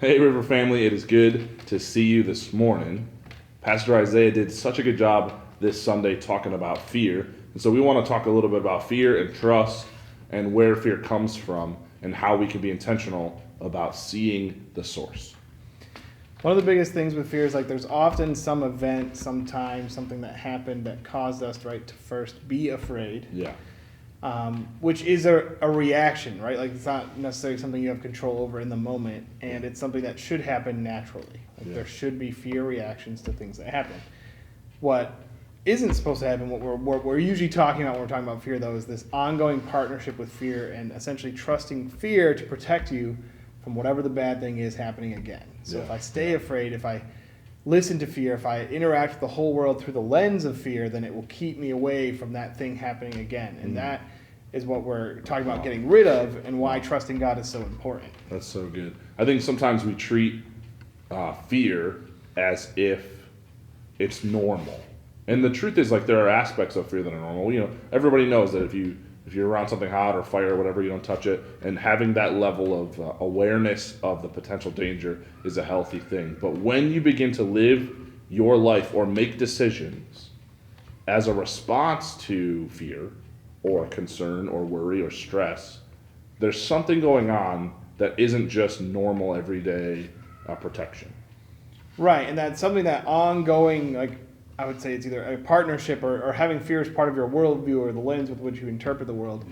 Hey, River family, it is good to see you this morning. Pastor Isaiah did such a good job this Sunday talking about fear. And so we want to talk a little bit about fear and trust and where fear comes from and how we can be intentional about seeing the source. One of the biggest things with fear is like there's often some event, sometime, something that happened that caused us, right, to first be afraid. Yeah. Which is a reaction, right? Like it's not necessarily something you have control over in the moment, and it's something that should happen naturally. Like there should be fear reactions to things that happen. What isn't supposed to happen, what we're usually talking about when we're talking about fear, though, is this ongoing partnership with fear and essentially trusting fear to protect you from whatever the bad thing is happening again. So if I stay afraid, if I listen to fear, if I interact with the whole world through the lens of fear, then it will keep me away from that thing happening again. And that is what we're talking about getting rid of and why trusting God is so important. That's so good. I think sometimes we treat fear as if it's normal. And the truth is, like, there are aspects of fear that are normal. You know, everybody knows that if you're around something hot or fire or whatever, you don't touch it. And having that level of awareness of the potential danger is a healthy thing. But when you begin to live your life or make decisions as a response to fear or concern or worry or stress, there's something going on that isn't just normal everyday protection. Right, and that's something that ongoing, like, I would say it's either a partnership or having fear as part of your worldview or the lens with which you interpret the world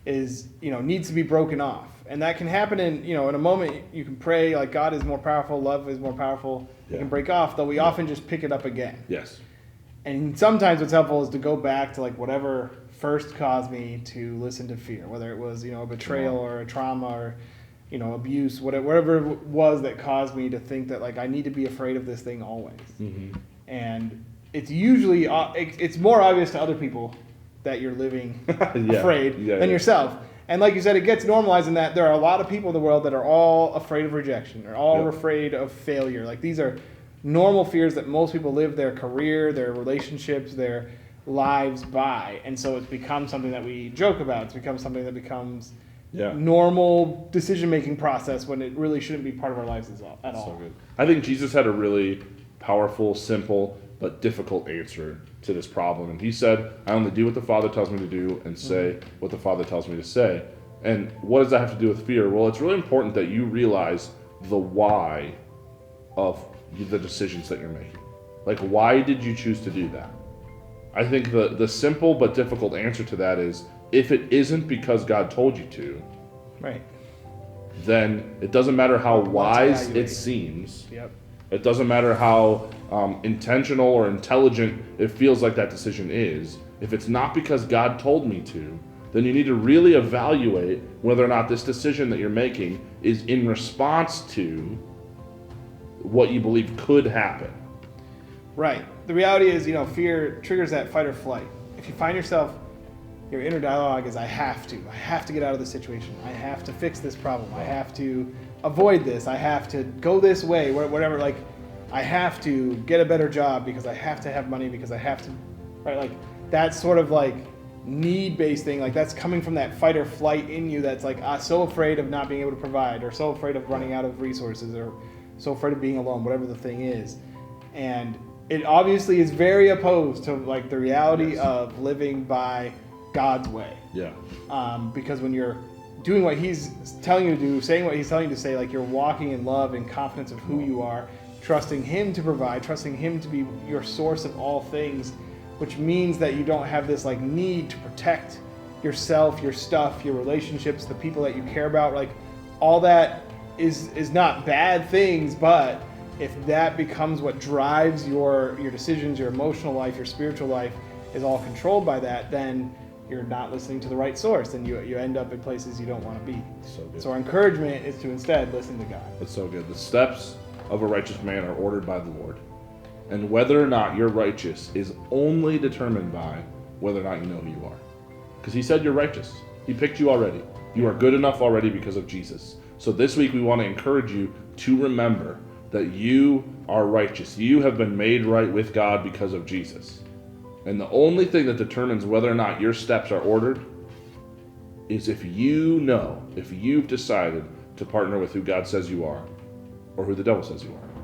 is, needs to be broken off. And that can happen in a moment. You can pray, like, God is more powerful, love is more powerful. It can break off, though we often just pick it up again. Yes. And sometimes what's helpful is to go back to, like, whatever first caused me to listen to fear, whether it was, a betrayal or a trauma or, abuse, whatever it was that caused me to think that, like, I need to be afraid of this thing always. Mm-hmm. And it's usually, it's more obvious to other people that you're living afraid than yourself. And like you said, it gets normalized in that there are a lot of people in the world that are all afraid of rejection. They're all afraid of failure. Like, these are normal fears that most people live their career, their relationships, their lives by. And so it's become something that we joke about. It's become something that becomes normal decision-making process when it really shouldn't be part of our lives at all. So good. I think Jesus had a really powerful, simple, but difficult answer to this problem. And he said, I only do what the Father tells me to do and say what the Father tells me to say. And what does that have to do with fear? Well, it's really important that you realize the why of the decisions that you're making. Like, why did you choose to do that? I think the simple but difficult answer to that is, if it isn't because God told you to, right, then it doesn't matter how wise it seems. Yep. It doesn't matter how intentional or intelligent it feels like that decision is. If it's not because God told me to, then you need to really evaluate whether or not this decision that you're making is in response to what you believe could happen. Right. The reality is, fear triggers that fight or flight. If you find yourself, your inner dialogue is, I have to get out of this situation. I have to fix this problem. I have to avoid this. I have to go this way, whatever. Like, I have to get a better job because I have to have money, because I have to, right? Like, that sort of like need-based thing, like, that's coming from that fight or flight in you that's like, so afraid of not being able to provide, or so afraid of running out of resources, or so afraid of being alone, whatever the thing is. And it obviously is very opposed to, like, the reality of living by God's way. Yeah. Because when you're doing what he's telling you to do, saying what he's telling you to say, like, you're walking in love and confidence of who you are, trusting him to provide, trusting him to be your source of all things, which means that you don't have this, like, need to protect yourself, your stuff, your relationships, the people that you care about. Like, all that is not bad things, but if that becomes what drives your decisions, your emotional life, your spiritual life is all controlled by that, then you're not listening to the right source, and you end up in places you don't want to be. So good. So our encouragement is to instead listen to God. That's so good. The steps of a righteous man are ordered by the Lord. And whether or not you're righteous is only determined by whether or not you know who you are. Because he said you're righteous. He picked you already. You are good enough already because of Jesus. So this week we want to encourage you to remember that you are righteous. You have been made right with God because of Jesus. And the only thing that determines whether or not your steps are ordered is if you've decided to partner with who God says you are, or who the devil says you are.